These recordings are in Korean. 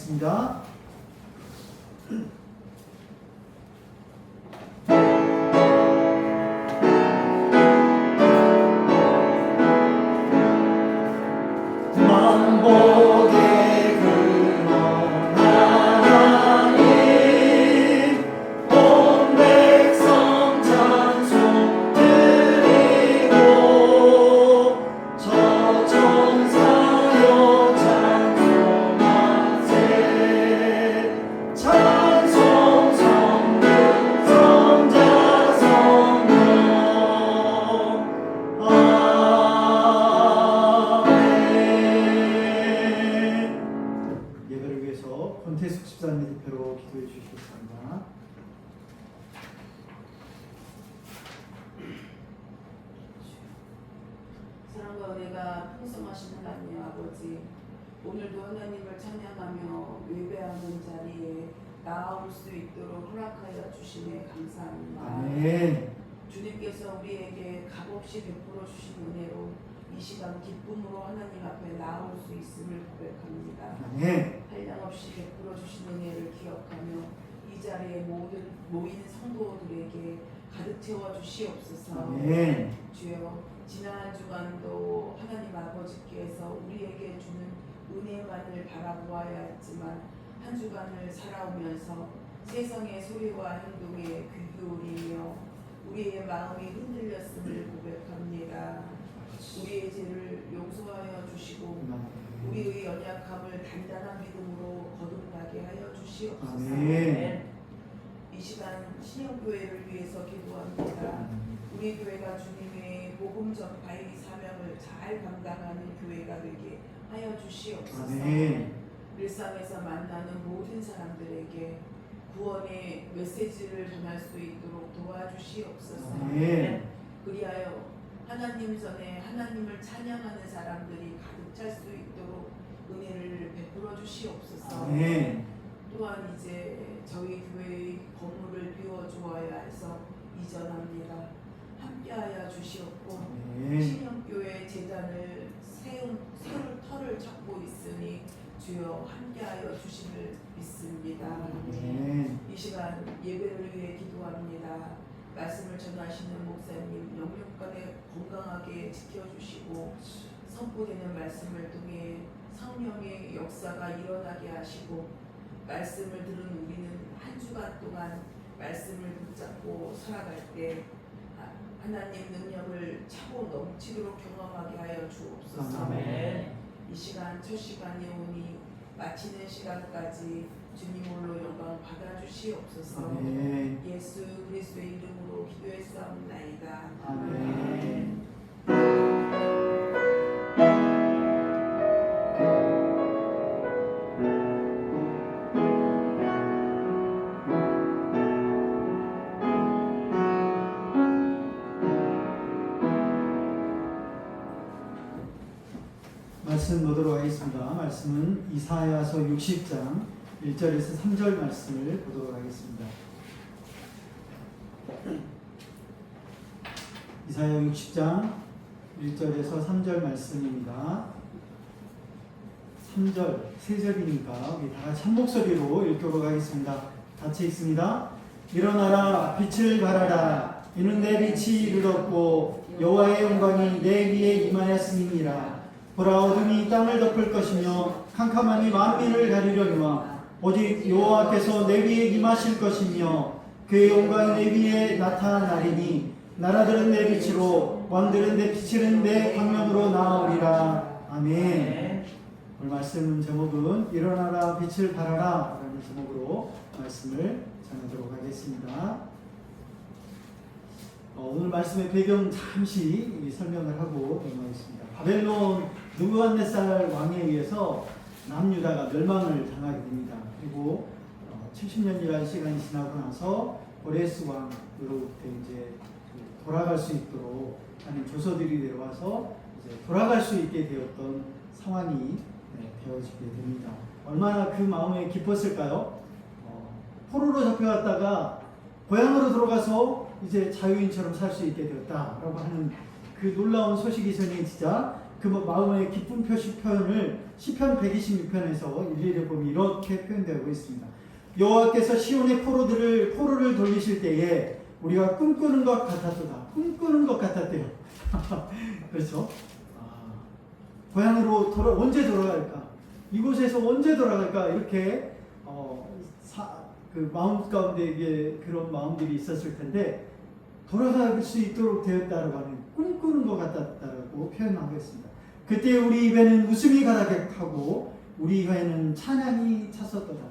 하겠습니다. 권태숙 집사님 대표로 기도해 주시겠습니다. 사랑과 은혜가 풍성하신 하나님 아버지, 오늘도 하나님을 찬양하며 예배하는 자리에 나아올 수 있도록 허락하여 주심에 감사합니다. 아멘. 주님께서 우리에게 값없이 베풀어 주신 은혜로 이 시간 기쁨으로 하나님 앞에 나아올 수 있음을 고백합니다. 아멘. 한량없이 베풀어 주신 은혜를 기억하며 이 자리에 모인 성도들에게 가득 채워 주시옵소서. 아멘. 주여, 지난 한 주간도 하나님 아버지께서 우리에게 주는 은혜만을 바라보아야 했지만 한 주간을 살아오면서 세상의 소리와 행동에 귀 기울이며 우리의 마음이 흔들렸음을 고백합니다. 우리의 죄를 용서하여 주시고 우리의 연약함을 단단한 믿음으로 거듭나게 하여 주시옵소서. 아멘. 이 시간 신영교회를 위해서 기도합니다. 우리 교회가 주님의 복음 전파의 사명을 잘 감당하는 교회가 되게 하여 주시옵소서. 아멘. 일상에서 만나는 모든 사람들에게 구원의 메시지를 전할 수 있도록 도와주시옵소서. 아멘. 그리하여 하나님 전에 하나님을 찬양하는 사람들이 가득 찰 수 있도록 은혜를 베풀어 주시옵소서. 아멘. 또한 이제 저희 교회의 건물을 비워주어야 해서 이전합니다. 함께하여 주시옵고 신영교회 재단을 세울 터를 찾고 있으니 주여 함께하여 주심을 믿습니다. 아멘. 이 시간 예배를 위해 기도합니다. 말씀을 전하시는 목사님 영육간에 건강하게 지켜주시고 선포되는 말씀을 통해 성령의 역사가 일어나게 하시고 말씀을 들은 우리는 한 주간 동안 말씀을 붙잡고 살아갈 때 하나님 능력을 차고 넘치도록 경험하게 하여 주옵소서. 아멘. 이 시간 첫 시간이 오니 마치는 시간까지 주님 홀로 영광 받아주시옵소서. 아멘. 예수 그리스도의 이름으로 기도했사옵나이다. 아멘. 말씀 보도록 하겠습니다. 말씀은 이사야서 60장 1절에서 3절 말씀을 보도록 하겠습니다. 이사야 60장 1절에서 3절 말씀입니다. 3절, 3절이니까 우리 다 같이 한 목소리로 읽도록 하겠습니다. 같이 읽습니다. 일어나라, 빛을 발하라. 이는 내 빛이 이르렀고 여호와의 영광이 내 위에 임하였음이니라. 보라, 어둠이 땅을 덮을 것이며 캄캄함이 만민을 가리려니와 오직 여호와께서 내 위에 임하실 것이며 그의 영광이 내 위에 나타나리니 나라들은 내 빛으로 왕들은 내 빛은 내 광명으로 나오리라. 아멘. 오늘 말씀 제목은 일어나라 빛을 발하라 라는 제목으로 말씀을 전하도록 하겠습니다. 오늘 말씀의 배경 잠시 설명을 하고 넘어가겠습니다. 바벨론 느부갓네살 왕에 의해서 남유다가 멸망을 당하게 됩니다. 그리고 70년이라는 시간이 지나고 나서 고레스 왕으로부터 이제 돌아갈 수 있도록 하는 조서들이 내려와서 이제 돌아갈 수 있게 되었던 상황이 되어지게 됩니다. 얼마나 그 마음에 깊었을까요? 포로로 잡혀갔다가 고향으로 들어가서 이제 자유인처럼 살 수 있게 되었다라고 하는 그 놀라운 소식이 전해지자 그 마음의 기쁜 표현을 시편 126편에서 일일이 보면 이렇게 표현되고 있습니다. 여호와께서 시온의 포로를 돌리실 때에 우리가 꿈꾸는 것 같았도다. 꿈꾸는 것 같았대요. 그렇죠? 고향으로 언제 돌아갈까? 이곳에서 언제 돌아갈까? 이렇게 그 마음 가운데 이게 그런 마음들이 있었을 텐데 돌아갈 수 있도록 되었다라고 하는 꿈꾸는 것 같았다라고 표현하고 있습니다. 그때 우리 입에는 웃음이 가득하고 우리 혀에는 찬양이 찼었도다.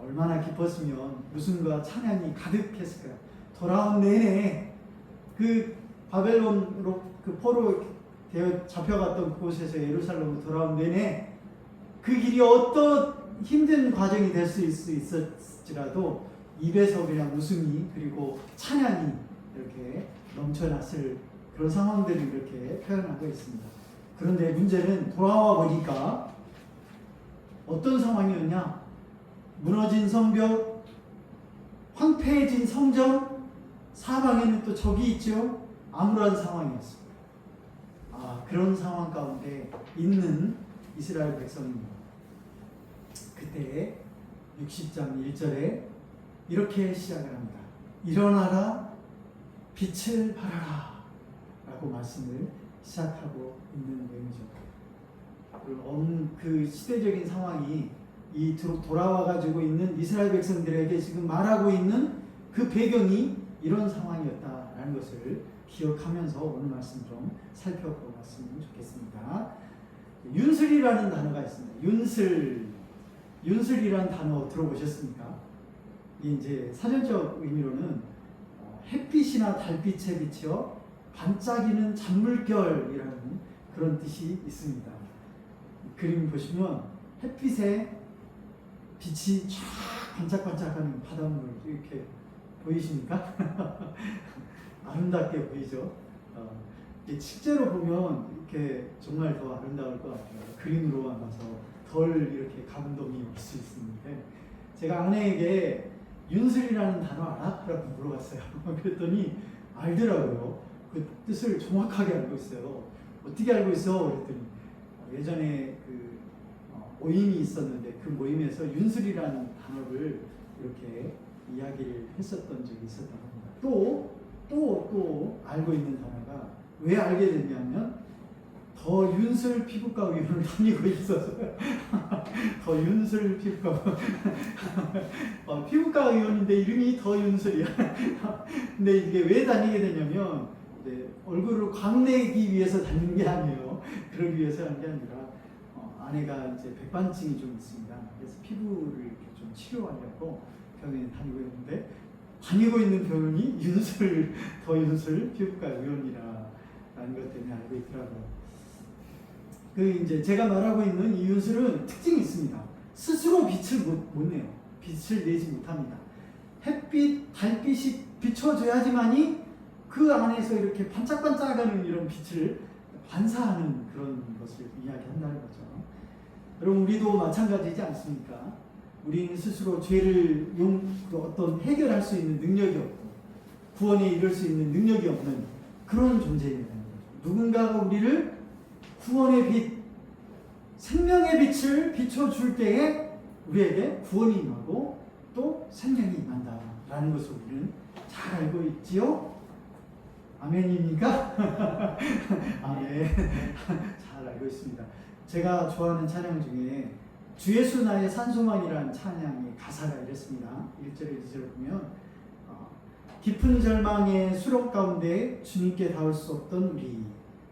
얼마나 기뻤으면 웃음과 찬양이 가득했을까요? 돌아온 내내 그 바벨론으로 그 포로 되어 잡혀갔던 그곳에서 예루살렘으로 돌아온 내내 그 길이 어떤 힘든 과정이 될 수 있을지라도 입에서 그냥 웃음이 그리고 찬양이 이렇게 넘쳐났을 그런 상황들을 이렇게 표현하고 있습니다. 그런데 문제는 돌아와 보니까 어떤 상황이었냐? 무너진 성벽, 황폐해진 성전, 사방에는 또 적이 있죠. 암울한 상황이었습니다. 그런 상황 가운데 있는 이스라엘 백성입니다. 그때 60장 1절에 이렇게 시작을 합니다. 일어나라, 빛을 발하라 라고 말씀을 시작하고 있는 내용이죠. 그 시대적인 상황이 이 돌아와가지고 있는 이스라엘 백성들에게 지금 말하고 있는 그 배경이 이런 상황이었다라는 것을 기억하면서 오늘 말씀 좀 살펴보았으면 좋겠습니다. 윤슬이라는 단어가 있습니다. 윤슬이라는 단어 들어보셨습니까? 이제 사전적 의미로는 햇빛이나 달빛에 비쳐 반짝이는 잔물결이라는 그런 뜻이 있습니다. 그림 보시면 햇빛에 빛이 쫙 반짝반짝하는 바닷물 이렇게 보이십니까? 아름답게 보이죠? 실제로 보면 이렇게 정말 더 아름다울 것 같아요. 그림으로만 봐서 덜 이렇게 감동이 올 수 있는데 제가 아내에게 윤슬이라는 단어 알아? 라고 물어봤어요. 그랬더니 알더라고요. 그 뜻을 정확하게 알고 있어요. 어떻게 알고 있어? 그랬더니 예전에 그 모임이 있었는데 그 모임에서 윤슬이라는 단어를 이렇게 이야기를 했었던 적이 있었다고 합니다. 또 알고 있는 단어가 왜 알게 됐냐면 더 윤슬 피부과 의원을 다니고 있어서요. 더 윤슬 피부과 피부과 의원인데 이름이 더 윤슬이야. 근데 이게 왜 다니게 되냐면 얼굴을 광내기 위해서 다니는 게 아니에요. 그러기 위해서 하는 게 아니라 아내가 이제 백반증이 좀 있습니다. 그래서 피부를 이렇게 좀 치료하려고 병원에 다니고 있는데 다니고 있는 병원이 더 윤슬 피부과 의원이라는 것 때문에 알고 있더라고요. 이제 제가 말하고 있는 이 윤슬은 특징이 있습니다. 스스로 빛을 못 내요. 빛을 내지 못합니다. 햇빛, 달빛이 비춰줘야지만이 그 안에서 이렇게 반짝반짝하는 이런 빛을 반사하는 그런 것을 이야기한다는 거죠. 여러분 우리도 마찬가지지 않습니까? 우리는 스스로 죄를 어떤 해결할 수 있는 능력이 없고 구원에 이를 수 있는 능력이 없는 그런 존재라는 거죠. 누군가가 우리를 구원의 빛, 생명의 빛을 비춰줄 때에 우리에게 구원이 임하고 또 생명이 임한다라는 것을 우리는 잘 알고 있지요? 아멘입니까? 아멘. 잘 알고 있습니다. 제가 좋아하는 찬양 중에 주 예수 나의 산소만이라는 찬양의 가사가 이랬습니다. 1절에 2절을 보면 깊은 절망의 수렁 가운데 주님께 닿을 수 없던 우리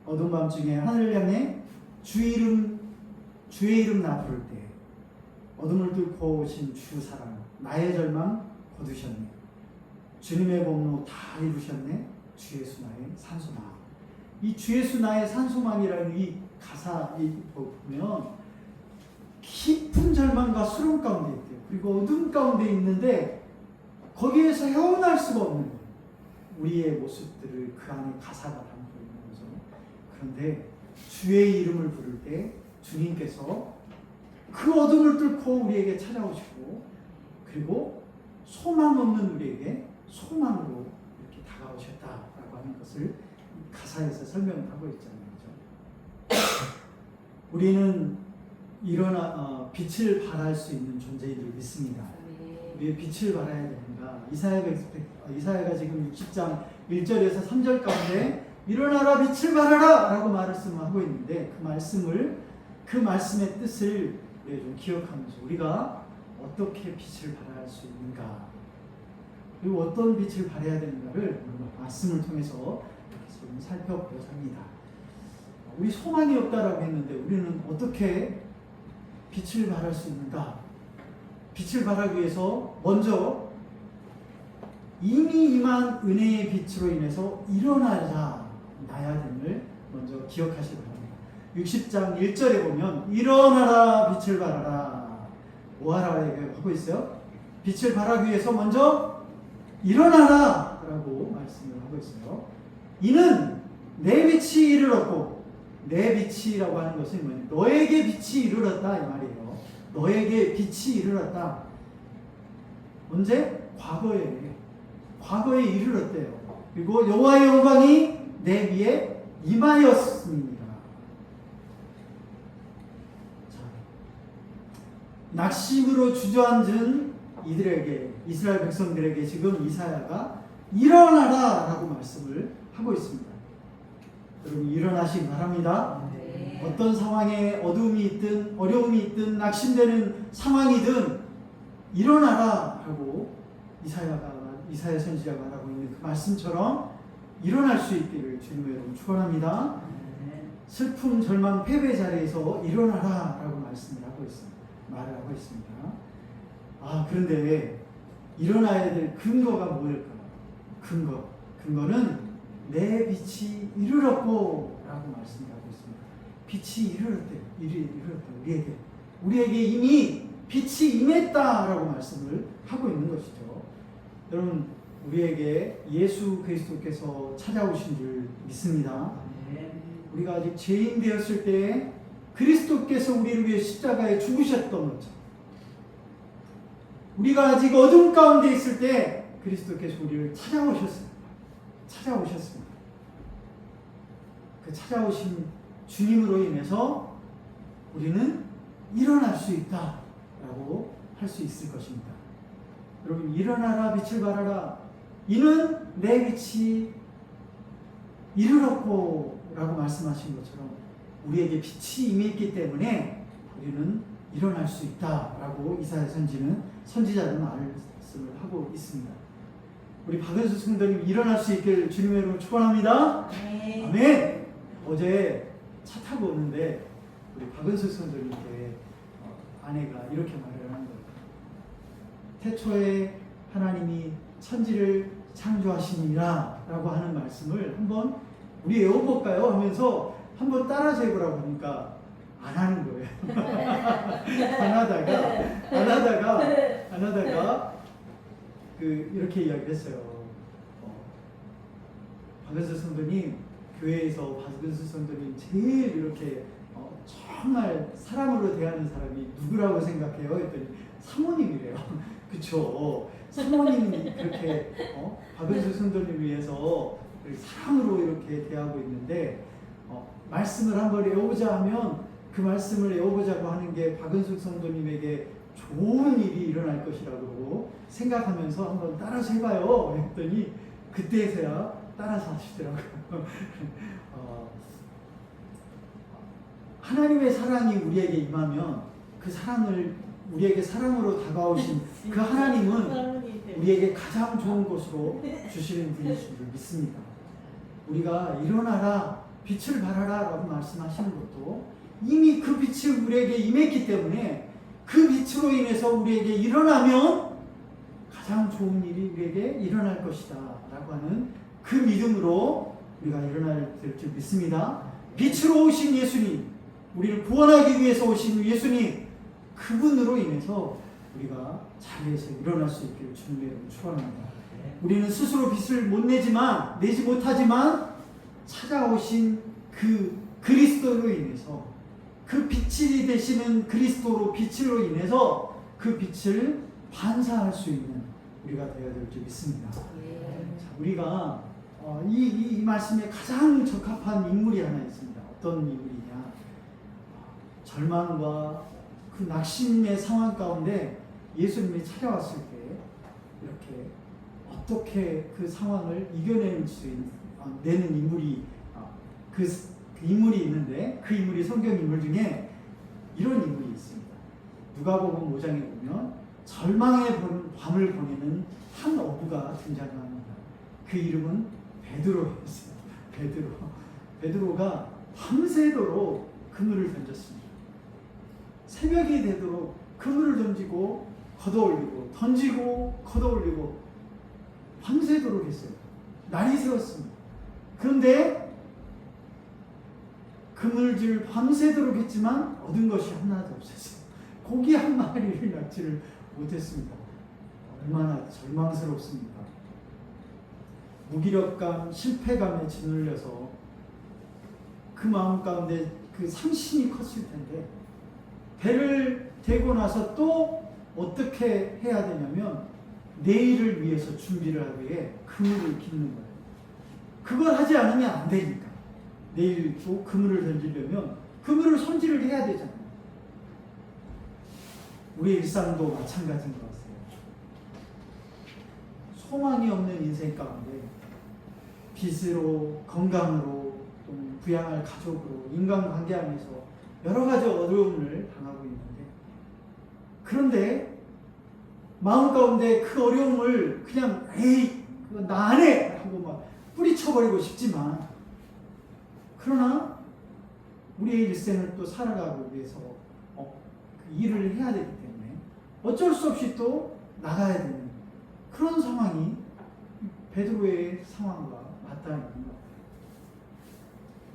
어두운 밤중에 하늘을 향해 주의 이름 나 부를 때 어둠을 뚫고 오신 주 사랑 나의 절망 거두셨네. 주님의 공로 다 이루셨네. 주 예수 나의 산소만. 이 주 예수 나의 산소만이라는 이 가사 보면 깊은 절망과 수렁 가운데 있대요. 그리고 어둠 가운데 있는데 거기에서 헤어날 수가 없는 거예요. 우리의 모습들을 그 안에 가사가 담고 있는 거죠. 그런데 주의 이름을 부를 때 주님께서 그 어둠을 뚫고 우리에게 찾아오시고 그리고 소망 없는 우리에게 소망으로 이렇게 다가오셨다라고 하는 것을 가사에서 설명을 하고 있잖아요. 그렇죠? 우리는 빛을 발할 수 있는 존재인 줄 믿습니다. 우리의 빛을 발해야 됩니다. 이사야가 지금 60장 1절에서 3절 가운데 일어나라 빛을 발하라 라고 말씀하고 있는데 그 말씀의 뜻을 우리가 좀 기억하면서 우리가 어떻게 빛을 발할 수 있는가, 그리고 어떤 빛을 발해야 되는가를 말씀을 통해서 좀 살펴보고자 합니다. 우리 소망이 없다라고 했는데 우리는 어떻게 빛을 발할 수 있는가? 빛을 발하기 위해서 먼저 이미 임한 은혜의 빛으로 인해서 일어나야 됨을 먼저 기억하시기 바랍니다. 60장 1절에 보면 일어나라 빛을 발하라, 뭐하라 하고 있어요? 빛을 발하기 위해서 먼저 일어나라 라고 말씀을 하고 있어요. 이는 내 빛이 이르렀고, 내 빛이라고 하는 것은 뭐냐? 너에게 빛이 이르렀다 이 말이에요. 너에게 빛이 이르렀다. 언제? 과거에 이르렀대요. 그리고 여호와의 영광이 내 위에 임하였습니다. 자, 낙심으로 주저앉은 이스라엘 백성들에게 지금 이사야가 일어나라 라고 말씀을 하고 있습니다. 여러분 일어나시기 바랍니다. 네. 어떤 상황에 어려움이 있든 어려움이 낙심되는 상황이든 일어나라 하고 이사야 선지자가 말하고 있는 그 말씀처럼 일어날 수 있기를 주님의 이름으로 축원합니다. 슬픔, 절망, 패배 자리에서 일어나라 라고 말을 하고 있습니다. 그런데 일어나야 될 근거가 뭐일까요? 근거는 내 빛이 이르렀고 라고 말씀하고 있습니다. 빛이 이르렀대. 우리에게 이미 빛이 임했다 라고 말씀을 하고 있는 것이죠. 여러분 우리에게 예수 그리스도께서 찾아오신 줄 믿습니다. 우리가 아직 죄인 되었을 때 그리스도께서 우리를 위해 십자가에 죽으셨던 것처럼, 우리가 아직 어둠 가운데 있을 때 그리스도께서 우리를 찾아오셨습니다. 그 찾아오신 주님으로 인해서 우리는 일어날 수 있다라고 할 수 있을 것입니다. 여러분 일어나라 빛을 발하라, 이는 내 빛이 이르렀고 라고 말씀하신 것처럼 우리에게 빛이 임했기 때문에 우리는 일어날 수 있다라고 이사야 선지자는 말씀을 하고 있습니다. 우리 박은수 성도님 일어날 수 있기를 주님의 이름으로 축원합니다. 아멘. 어제 차 타고 오는데 우리 박은수 성도님께 아내가 이렇게 말을 하는 거예요. 태초에 하나님이 천지를 창조하시니라 라고 하는 말씀을 한번 우리 외워볼까요? 하면서 한번 따라서 해보라고 하니까 안 하는 거예요. 안 하다가 이렇게 이야기를 했어요. 박은수 성도님, 교회에서 박은수 성도님 제일 이렇게 정말 사람으로 대하는 사람이 누구라고 생각해요? 했더니 사모님이래요. 그쵸? 사모님이 그렇게 박은수 성도님 위해서 사랑으로 이렇게 대하고 있는데 말씀을 한번 외워보자 하면 그 말씀을 외워보자고 하는 게 박은숙 성도님에게 좋은 일이 일어날 것이라고 생각하면서 한번 따라서 해봐요 했더니 그때서야 따라서 하시더라고요. 하나님의 사랑이 우리에게 임하면 그 사랑을 우리에게 사랑으로 다가오신 그 하나님은 우리에게 가장 좋은 것으로 주시는 분이신 줄 믿습니다. 우리가 일어나라 빛을 발하라 라고 말씀하시는 것도 이미 그 빛이 우리에게 임했기 때문에 그 빛으로 인해서 우리에게 일어나면 가장 좋은 일이 우리에게 일어날 것이다 라고 하는 그 믿음으로 우리가 일어날 줄 믿습니다. 빛으로 오신 예수님, 우리를 구원하기 위해서 오신 예수님, 그분으로 인해서 우리가 자리에서 일어날 수 있기를 주님의 이름으로 축원합니다. 우리는 스스로 빛을 내지 못하지만 찾아오신 그 그리스도로 인해서, 그 빛이 되시는 그리스도로 빛으로 인해서 그 빛을 반사할 수 있는 우리가 되어야 될 줄 믿습니다. 자, 우리가 이 말씀에 가장 적합한 인물이 하나 있습니다. 어떤 인물이냐? 절망과 그 낙심의 상황 가운데 예수님이 찾아왔을 때 이렇게 어떻게 그 상황을 이겨낼 수 내는 인물이 그 인물이 있는데, 그 인물이 성경 인물 중에 이런 인물이 있습니다. 누가복음 5장에 보면 절망의 밤을 보내는 한 어부가 등장합니다. 그 이름은 베드로였어요. 베드로가 밤새도록 그물을 던졌습니다. 새벽이 되도록 그물을 던지고 걷어올리고 던지고 걷어올리고 밤새도록 했어요. 날이 새웠습니다. 그런데 그물질 밤새도록 했지만 얻은 것이 하나도 없었어요. 고기 한 마리를 낳지를 못했습니다. 얼마나 절망스럽습니까? 무기력감, 실패감에 짓눌려서 그 마음 가운데 그 상심이 컸을 텐데, 배를 대고 나서 또 어떻게 해야 되냐면 내일을 위해서 준비를 하기 위해 그물을 깃는 거예요. 그걸 하지 않으면 안 되니까. 내일 또 그물을 던지려면 그물을 손질을 해야 되잖아요. 우리 일상도 마찬가지인 것 같아요. 소망이 없는 인생 가운데 빚으로, 건강으로, 또 부양할 가족으로, 인간관계 안에서 여러 가지 어려움을 당하고 있는데, 그런데 마음 가운데 그 어려움을 그냥 에이 그거 나 안 해! 하고 막 뿌리쳐버리고 싶지만, 그러나 우리의 일생을 또 살아가기 위해서 그 일을 해야 되기 때문에 어쩔 수 없이 또 나가야 되는 그런 상황이 베드로의 상황과 맞닿아 있는 것 같아요.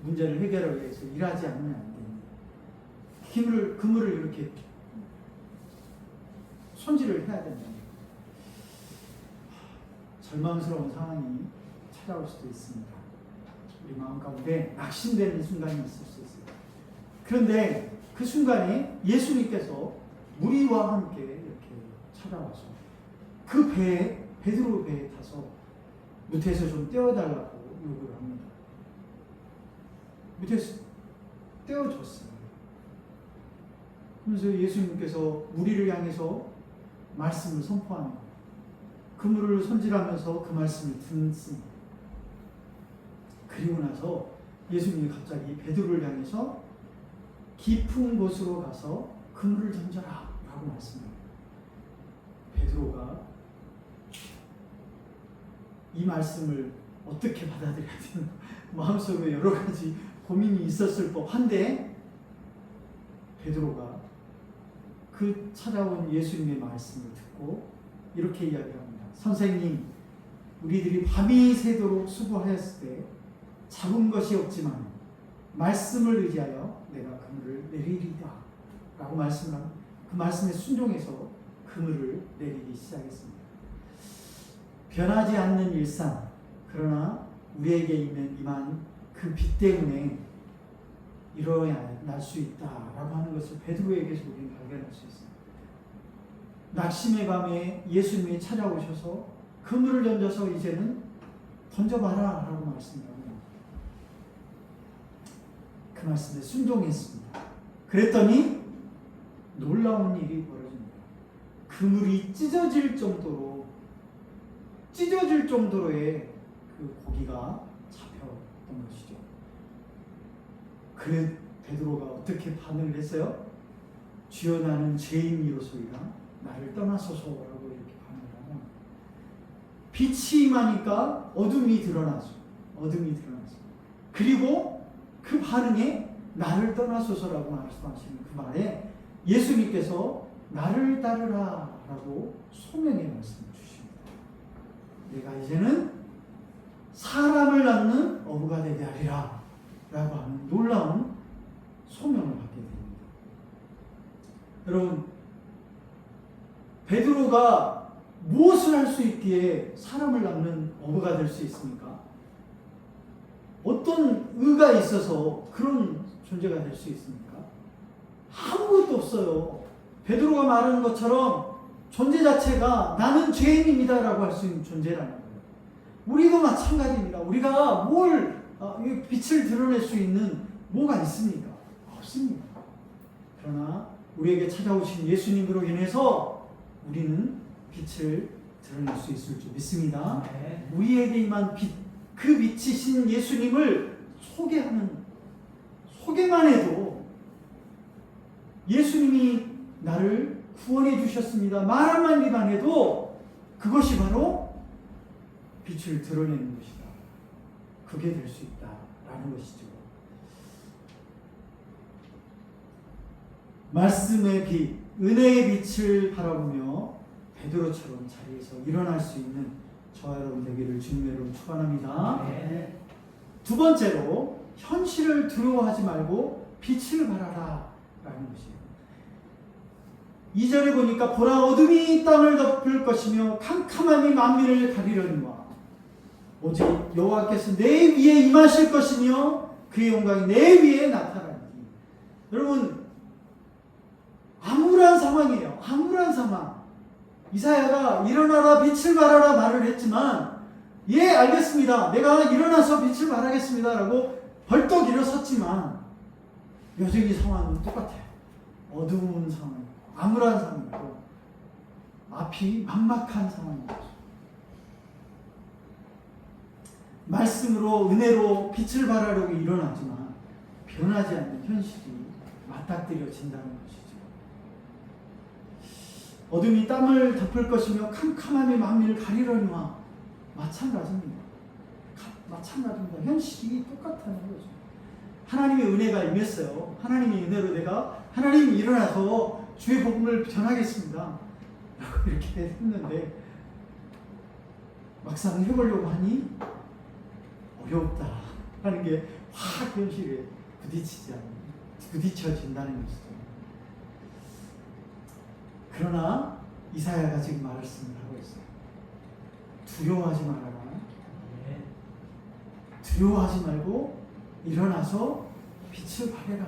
문제를 해결하기 위해서 일하지 않으면 안 됩니다. 그물을 이렇게 손질을 해야 된다. 절망스러운 상황이 찾아올 수도 있습니다. 우리 마음 가운데 낙심되는 순간이 있을 수 있어요. 그런데 그 순간에 예수님께서 무리와 함께 이렇게 찾아와서 그 배에, 베드로 배에 타서 무태에서 좀 떼어달라고 요구를 합니다. 무태에서 떼어줬어요. 그래서 예수님께서 무리를 향해서 말씀을 선포하는 거예요. 그물을 손질하면서 그 말씀을 듣습니다. 그리고 나서 예수님이 갑자기 베드로를 향해서 깊은 곳으로 가서 그물을 던져라 라고 말씀해요. 베드로가 이 말씀을 어떻게 받아들여야 되나 마음속에 여러 가지 고민이 있었을 법한데, 베드로가 그 찾아온 예수님의 말씀을 듣고 이렇게 이야기합니다. 선생님, 우리들이 밤이 새도록 수고하였을 때 잡은 것이 없지만 말씀을 의지하여 내가 그물을 내리리다 라고 말씀을 합니다. 그 말씀에 순종해서 그물을 내리기 시작했습니다. 변하지 않는 일상, 그러나 우리에게 임한 그 빛 때문에 일어날 수 있다라고 하는 것을 베드로에게서 우리는 발견할 수 있습니다. 낙심의 밤에 예수님이 찾아오셔서 그물을 던져서 이제는 던져봐라 라고 말씀합니다. 그 말씀에 순종했습니다. 그랬더니 놀라운 일이 벌어집니다. 그물이 찢어질 정도로의 그 고기가 잡혔던 것이죠. 그래 베드로가 어떻게 반응을 했어요? 주여, 나는 죄인이로소이다. 나를 떠나소서라고 이렇게 반응을 하면, 빛이 임하니까 어둠이 드러나죠. 그리고 그 반응에 나를 떠나소서라고 말씀하시는 그 말에 예수님께서 나를 따르라 라고 소명의 말씀을 주십니다. 내가 이제는 사람을 낳는 어부가 되게 하리라 라고 하는 놀라운 소명을 받게 됩니다. 여러분, 베드로가 무엇을 할 수 있기에 사람을 낳는 어부가 될 수 있습니까? 어떤 의가 있어서 그런 존재가 될 수 있습니까? 아무것도 없어요. 베드로가 말하는 것처럼 존재 자체가 나는 죄인입니다 라고 할 수 있는 존재라는 거예요. 우리도 마찬가지입니다. 우리가 빛을 드러낼 수 있는 뭐가 있습니까? 없습니다. 그러나 우리에게 찾아오신 예수님으로 인해서 우리는 빛을 드러낼 수 있을 줄 믿습니다. 우리에게 임한 빛, 그 빛이신 예수님을 소개만 해도 예수님이 나를 구원해 주셨습니다. 말 한마디만 해도 그것이 바로 빛을 드러내는 것이다. 그게 될 수 있다라는 것이죠. 말씀의 빛, 은혜의 빛을 바라보며 베드로처럼 자리에서 일어날 수 있는 저와 여러분 되기를 주님의 이름으로 축원합니다. 두 번째로 현실을 두려워하지 말고 빛을 발하라 라는 것이에요. 2절에 보니까 보라 어둠이 땅을 덮을 것이며 캄캄함이 만민을 가리려니와 오직 여호와께서 내 위에 임하실 것이며 그의 영광이 내 위에 나타나니. 여러분 암울한 상황이에요. 암울한 상황. 이사야가 일어나라 빛을 발하라 말을 했지만 예 알겠습니다. 내가 일어나서 빛을 발하겠습니다 라고 벌떡 일어섰지만 여전히 상황은 똑같아요. 어두운 상황, 암울한 상황이고 앞이 막막한 상황이죠. 말씀으로 은혜로 빛을 발하려고 일어나지만 변하지 않는 현실이 맞닥뜨려진다는 것이죠. 어둠이 땅을 덮을 것이며 캄캄함이 만민을 가리려니와 마찬가지입니다. 현실이 똑같다는 거죠. 하나님의 은혜가 임했어요. 하나님의 은혜로 내가 하나님 일어나서 주의 복음을 전하겠습니다 라고 이렇게 했는데 막상 해보려고 하니 어렵다 하는 게 확 현실에 부딪혀진다는 것이죠. 그러나 이사야가 지금 말씀을 하고 있어요. 두려워하지 말아라. 두려워하지 말고 일어나서 빛을 발해라.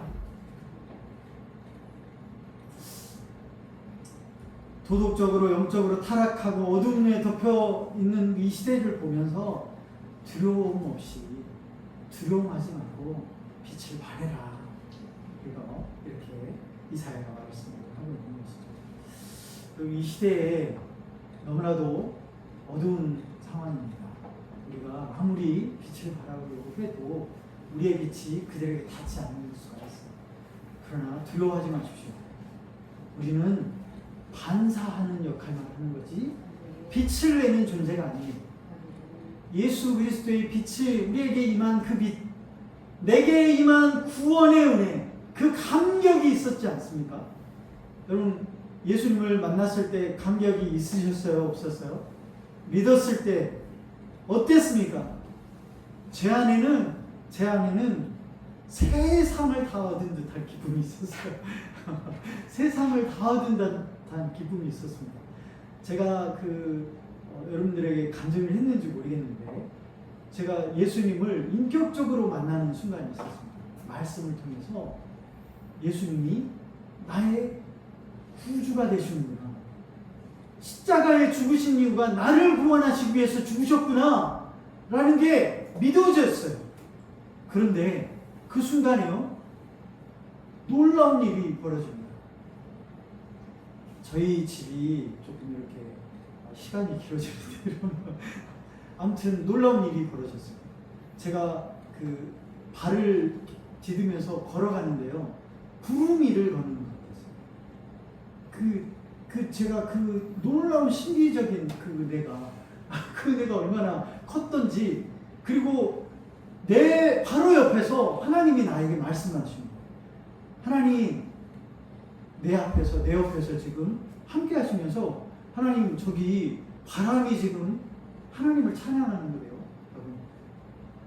도덕적으로 영적으로 타락하고 어둠에 덮여 있는 이 시대를 보면서 두려움 없이 두려움하지 말고 빛을 발해라. 이렇게 이사야가 말씀을 하고 있는 것이죠. 이 시대에 너무나도 어두운 상황입니다. 우리가 아무리 빛을 발하려고 해도 우리의 빛이 그들에게 닿지 않는 수가 있어요. 그러나 두려워하지 마십시오. 우리는 반사하는 역할만 하는 거지 빛을 내는 존재가 아니에요. 예수 그리스도의 빛이 우리에게 임한 그 빛, 내게 임한 구원의 은혜, 그 감격이 있었지 않습니까? 여러분 예수님을 만났을 때 감격이 있으셨어요? 없었어요? 믿었을 때 어땠습니까? 제 안에는 세상을 다 얻은 듯한 기분이 있었어요. 세상을 다 얻은 듯한 기분이 있었습니다. 제가 여러분들에게 간증을 했는지 모르겠는데 제가 예수님을 인격적으로 만나는 순간이 있었습니다. 말씀을 통해서 예수님이 나의 구주가 되시는구나. 십자가에 죽으신 이유가 나를 구원하시기 위해서 죽으셨구나 라는 게 믿어졌어요. 그런데 그 순간에요 놀라운 일이 벌어집니다. 저희 집이 조금 이렇게 시간이 길어지는데 아무튼 놀라운 일이 벌어졌어요. 제가 발을 디디면서 걸어가는데요 구름 위를 걷는 것 같았어요. 제가 놀라운 신비적인 그 은혜가 얼마나 컸던지, 그리고 내 바로 옆에서 하나님이 나에게 말씀하십니다. 하나님 내 옆에서 지금 함께 하시면서 하나님 저기 바람이 지금 하나님을 찬양하는 거예요.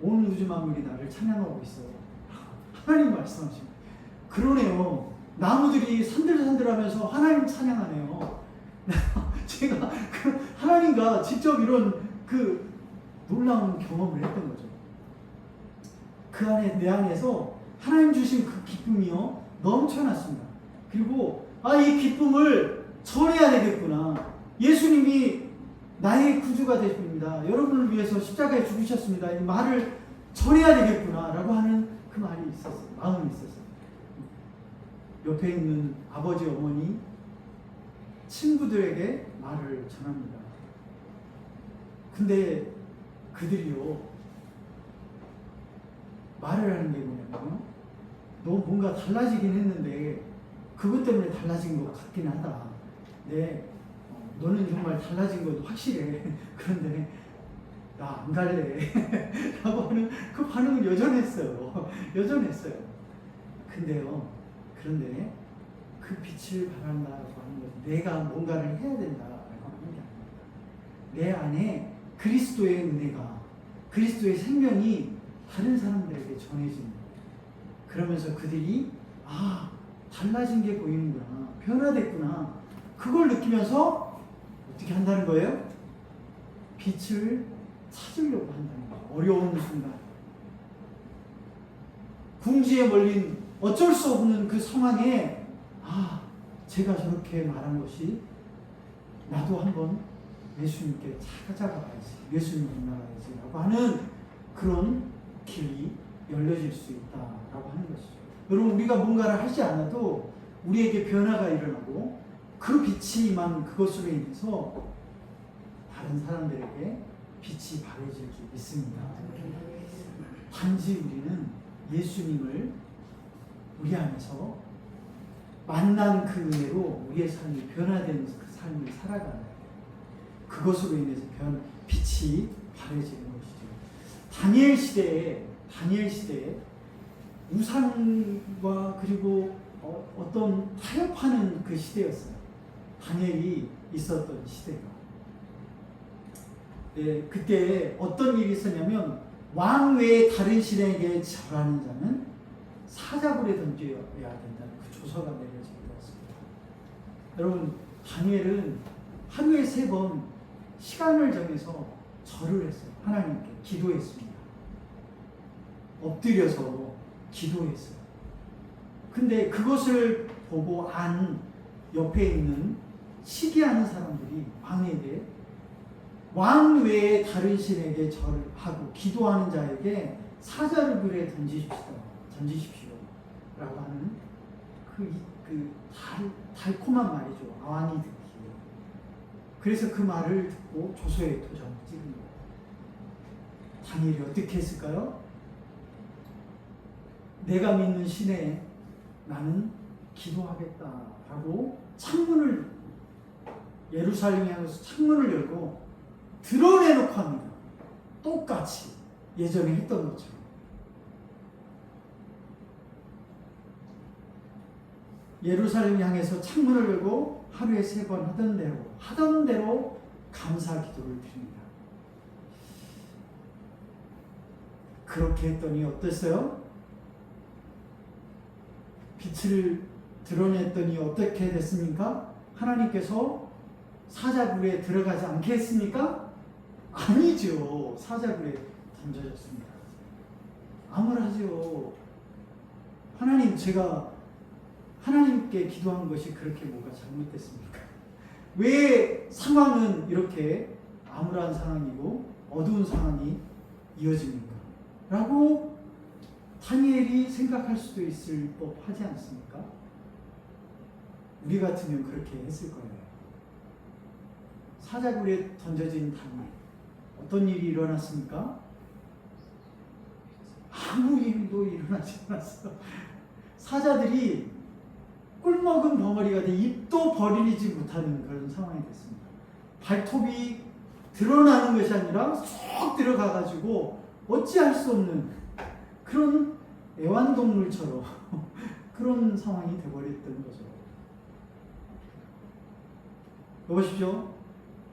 온 우주 만물이 나를 찬양하고 있어요. 하나님 말씀하십니다. 그러네요. 나무들이 산들산들하면서 하나님 찬양하네요. 제가 하나님과 직접 이런 놀라운 경험을 했던 거죠. 그 안에 내 안에서 하나님 주신 그 기쁨이요 넘쳐났습니다. 그리고 이 기쁨을 전해야 되겠구나. 예수님이 나의 구주가 되십니다. 여러분을 위해서 십자가에 죽으셨습니다. 이 말을 전해야 되겠구나 라고 하는 그 말이 있었어요. 마음이 있었어요. 옆에 있는 아버지, 어머니, 친구들에게 말을 전합니다. 근데 그들이요, 말을 하는 게 뭐냐면, 너 뭔가 달라지긴 했는데 그것 때문에 달라진 것 같긴 하다. 네, 너는 정말 달라진 건 확실해. 그런데 나 안 갈래. 라고 하는 그 반응은 여전했어요. 여전했어요. 근데요, 그런데 그 빛을 바란다라고 하는 것은 내가 뭔가를 해야 된다라고 하는 게 아닙니다. 내 안에 그리스도의 은혜가, 그리스도의 생명이 다른 사람들에게 전해집니다. 그러면서 그들이 달라진 게 보이는구나, 변화됐구나, 그걸 느끼면서 어떻게 한다는 거예요? 빛을 찾으려고 한다는 거예요. 어려운 순간, 궁지에 몰린 어쩔 수 없는 그 상황에 제가 저렇게 말한 것이 나도 한번 예수님께 찾아가야지, 예수님을 만나야지 라고 하는 그런 길이 열려질 수 있다라고 하는 것이죠. 여러분, 우리가 뭔가를 하지 않아도 우리에게 변화가 일어나고 그 빛이 임한 그것으로 인해서 다른 사람들에게 빛이 발해질 줄 믿습니다. 단지 우리는 예수님을 우리 안에서 만난 그 은혜로 우리의 삶이 변화되는 그 삶을 살아가는 거예요. 그것으로 인해서 빛이 발해지는 것이죠. 다니엘 시대에 우상과 그리고 어떤 타협하는 그 시대였어요. 다니엘이 있었던 시대가. 네, 그때 어떤 일이 있었냐면, 왕 외에 다른 신에게 절하는 자는 사자굴에 던져야 된다는 그 조서가 내려지게 되었습니다. 여러분, 다니엘은 하루에 3번 시간을 정해서 절을 했어요. 하나님께 기도했습니다. 엎드려서 기도했어요. 근데 그것을 보고 안 옆에 있는 시기하는 사람들이 왕에게, 왕 외에 다른 신에게 절하고 기도하는 자에게 사자굴에 던지십시오 라고 하는 그 달콤한 말이죠. 왕이 듣기에. 그래서 그 말을 듣고 조서에 도장을 찍은 거예요. 다니엘이 어떻게 했을까요? 내가 믿는 신에 나는 기도하겠다라고 예루살렘에 향해서 창문을 열고 드러내놓고 합니다. 똑같이 예전에 했던 것처럼. 예루살렘 향해서 창문을 열고 하루에 3번 하던 대로 감사 기도를 드립니다. 그렇게 했더니 어땠어요? 빛을 드러냈더니 어떻게 됐습니까? 하나님께서 사자굴에 들어가지 않게 했습니까? 아니죠. 사자굴에 던져졌습니다. 암울하죠. 제가 하나님께 기도한 것이 그렇게 뭐가 잘못됐습니까? 왜 상황은 이렇게 암울한 상황이고 어두운 상황이 이어집니까? 라고 다니엘이 생각할 수도 있을 법하지 않습니까? 우리 같으면 그렇게 했을 거예요. 사자굴에 던져진 다니엘, 어떤 일이 일어났습니까? 아무 일도 일어나지 않았어. 사자들이 꿀먹은 벙어리가 돼 입도 벌이지 못하는 그런 상황이 됐습니다. 발톱이 드러나는 것이 아니라 쏙 들어가가지고 어찌할 수 없는 그런 애완동물처럼 그런 상황이 되어버렸던 거죠. 여보십시오.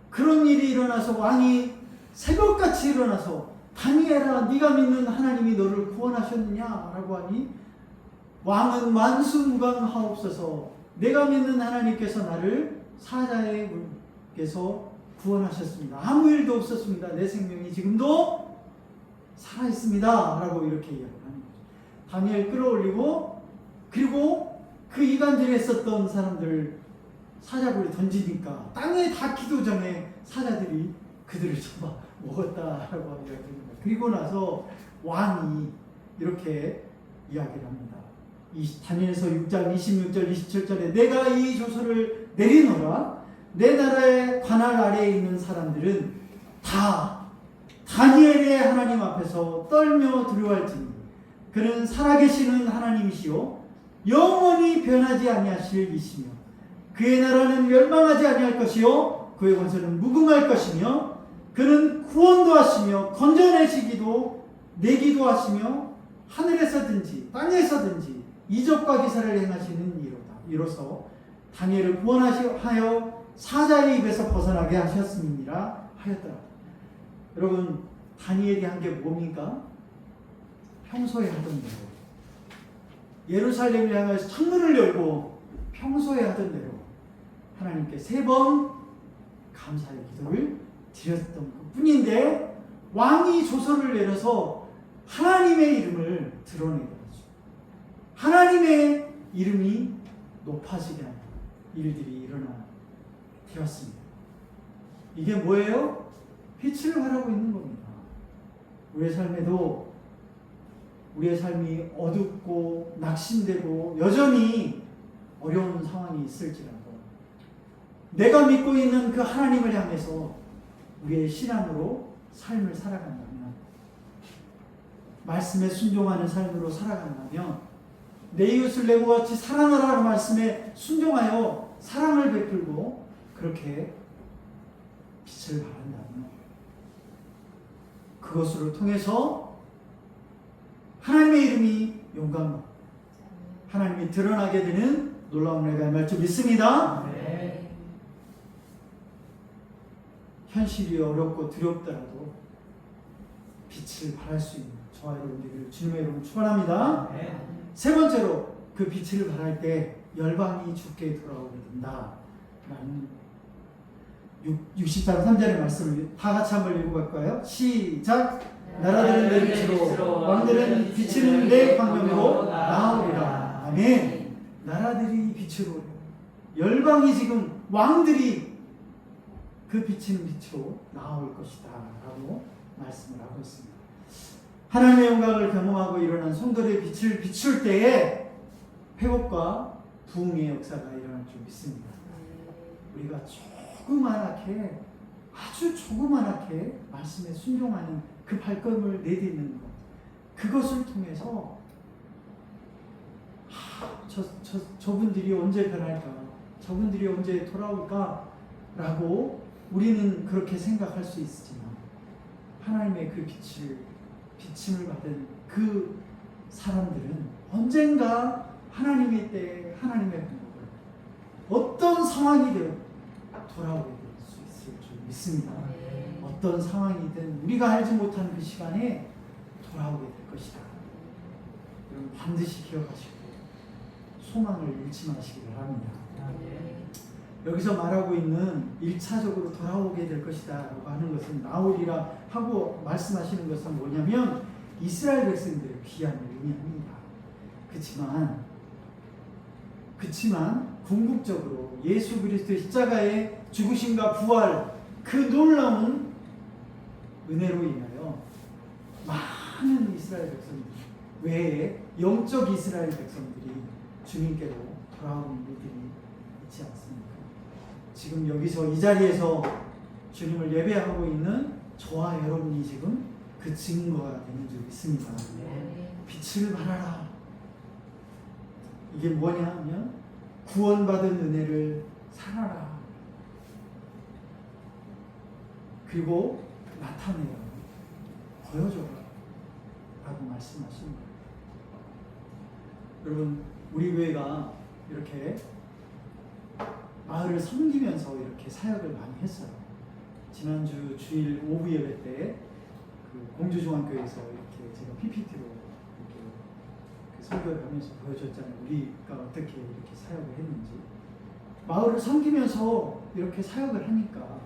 그런 일이 일어나서 왕이 새벽같이 일어나서 다니엘아, 네가 믿는 하나님이 너를 구원하셨느냐라고 하니 왕은 만수무강하옵소서, 내가 믿는 하나님께서 나를 사자의 물께서 구원하셨습니다. 아무 일도 없었습니다. 내 생명이 지금도 살아있습니다 라고 이렇게 이야기하는 거죠. 다니엘 끌어올리고, 그리고 그 이간질에 했었던 사람들 사자굴에 던지니까 땅에 닿기도 전에 사자들이 그들을 잡아 먹었다라고 이야기합니다. 그리고 나서 왕이 이렇게 이야기를 합니다. 다니엘서 6장 26절 27절에 내가 이 조서를 내리노라. 내 나라의 관할 아래에 있는 사람들은 다 다니엘의 하나님 앞에서 떨며 두려워할지니 그는 살아계시는 하나님이시요 영원히 변하지 아니하실 이시며 그의 나라는 멸망하지 아니할 것이요 그의 권세는 무궁할 것이며 그는 구원도 하시며 건져내시기도 내기도 하시며 하늘에서든지 땅에서든지 이적과 기사를 행하시는 이로서 다니엘을 구원하여 사자의 입에서 벗어나게 하셨음이니라 하였더라. 여러분, 다니엘이 한 게 뭡니까? 평소에 하던 대로 예루살렘을 향해서 창문을 열고 평소에 하던 대로 하나님께 3번 감사의 기도를 드렸던 것 뿐인데 왕이 조서를 내려서 하나님의 이름을 드러내더라죠. 하나님의 이름이 높아지게 하는 일들이 되었습니다. 이게 뭐예요? 빛을 발하고 있는 겁니다. 우리의 삶에도 우리의 삶이 어둡고 낙심되고 여전히 어려운 상황이 있을지라도 내가 믿고 있는 그 하나님을 향해서 우리의 신앙으로 삶을 살아간다면, 말씀에 순종하는 삶으로 살아간다면, 내 이웃을 내 몸같이 사랑하라는 말씀에 순종하여 사랑을 베풀고 그렇게 빛을 발한다면 그것으로 통해서 하나님의 이름이 영광받고 하나님이 드러나게 되는 놀라운 은혜가 임할 줄 믿습니다. 네. 현실이 어렵고 두렵더라도 빛을 발할 수 있는 저와 여러분들을 주님의 이름으로 축원합니다. 네. 3번째로 그 빛을 발할 때 열방이 주께 돌아오게 된다 라는 60장 3절의 말씀을 다 같이 한번 읽어볼까요? 시작! 나라들은 내 빛으로 왕들은 비치는 내 광명으로 나오리라. 아멘. 나라들이 빛으로, 열방이 지금 왕들이 그 비치는 빛으로 나올 것이다 라고 말씀을 하고 있습니다. 하나님의 영광을 경험하고 일어난 성도들의 빛을 비출 때에 회복과 부흥의 역사가 일어날 줄 믿습니다. 우리가 조그만하게, 아주 조그만하게 말씀에 순종하는 그 발걸음을 내딛는 것, 그것을 통해서 저분들이 언제 변할까, 저분들이 언제 돌아올까 라고 우리는 그렇게 생각할 수 있지만, 하나님의 그 비침을 받은 그 사람들은 언젠가 하나님의 때에 하나님의 방법을 어떤 상황이든 돌아오게 될 수 있을 줄 믿습니다. 어떤 상황이든 우리가 알지 못하는 그 시간에 돌아오게 될 것이다. 여러분 반드시 기억하시고 소망을 잃지 마시기 바랍니다. 여기서 말하고 있는 1차적으로 돌아오게 될 것이다 라고 하는 것은 나오리라 하고 말씀하시는 것은 뭐냐면 이스라엘 백성들의 귀환을 의미합니다. 그치만 궁극적으로 예수 그리스도의 십자가의 죽으심과 부활, 그 놀라운 은혜로 인하여 많은 이스라엘 백성들 외에 영적 이스라엘 백성들이 주님께로 돌아오는 일들이 있지 않습니까? 지금 여기서 이 자리에서 주님을 예배하고 있는 저와 여러분이 지금 그 증거가 되는 줄 믿습니다. 빛을 발하라. 이게 뭐냐 하면 구원받은 은혜를 살아라. 그리고 나타내라. 보여줘라. 라고 말씀하십니다. 여러분, 우리 교회가 이렇게 마을을 섬기면서 이렇게 사역을 많이 했어요. 지난주 주일 오후 예배 때 그 공주중앙교회에서 이렇게 제가 PPT로 이렇게 그 설교를 하면서 보여줬잖아요. 우리가 어떻게 이렇게 사역을 했는지. 마을을 섬기면서 이렇게 사역을 하니까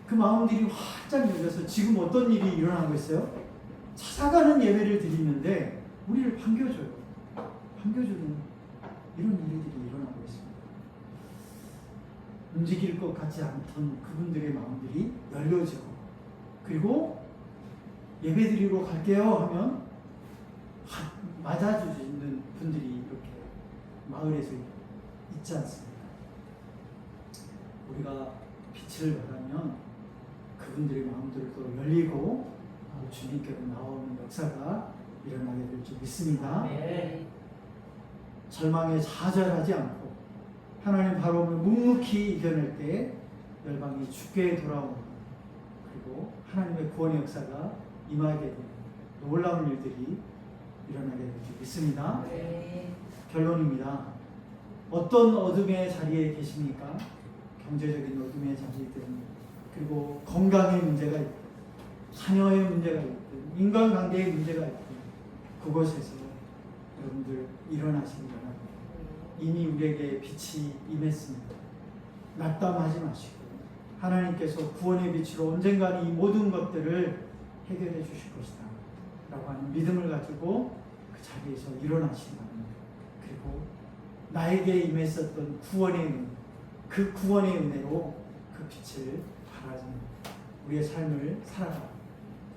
그 마음들이 활짝 열려서 지금 어떤 일이 일어나고 있어요? 찾아가는 예배를 드리는데 우리를 반겨줘요. 반겨주는 이런 일들이 일어나고 있습니다. 움직일 것 같지 않던 그분들의 마음들이 열려지고, 그리고 예배 드리러 갈게요 하면 맞아주는 분들이 마을에서 있지 않습니까? 우리가 빛을 발하면 그분들의 마음들도 열리고 주님께로 나오는 역사가 일어나게 될 줄 믿습니다. 절망에 좌절하지 않고 하나님 바로 묵묵히 이겨낼 때 열방이 주께 돌아오는, 그리고 하나님의 구원의 역사가 임하게 되는 놀라운 일들이 일어나게 될 줄 믿습니다. 결론입니다. 어떤 어둠의 자리에 계십니까? 경제적인 어둠의 자리든, 그리고 건강의 문제가 있든, 자녀의 문제가 있든, 인간관계의 문제가 있든, 그곳에서 여러분들 일어나시기 바랍니다. 이미 우리에게 빛이 임했습니다. 낙담하지 마시고 하나님께서 구원의 빛으로 언젠가는 이 모든 것들을 해결해 주실 것이다 라고 하는 믿음을 가지고 그 자리에서 일어나시기 바랍니다. 그리고 나에게 임했었던 구원의 은, 그 구원의 은혜로 그 빛을 발하는 우리의 삶을 살아가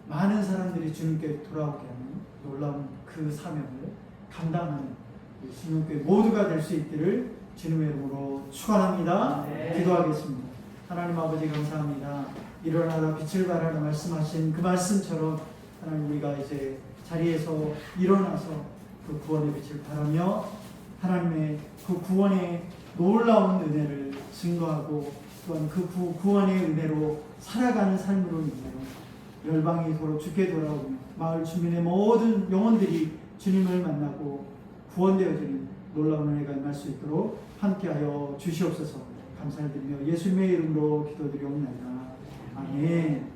많은 사람들이 주님께 돌아오게 하는 놀라운 그 사명을 감당하는 신혼교회 모두가 될 수 있기를 주님의 이름으로 축원합니다. 기도하겠습니다. 하나님 아버지 감사합니다. 일어나라 빛을 발하라 말씀하신 그 말씀처럼 하나님 우리가 이제 자리에서 일어나서 그 구원의 빛을 발하며 하나님의 그 구원의 놀라운 은혜를 증거하고 또한 그 구원의 은혜로 살아가는 삶으로 인하여 열방이 도로 주께 돌아오며 마을 주민의 모든 영혼들이 주님을 만나고 구원되어지는 놀라운 은혜가 임할 수 있도록 함께하여 주시옵소서. 감사드리며 예수님의 이름으로 기도드리옵나이다. 아멘.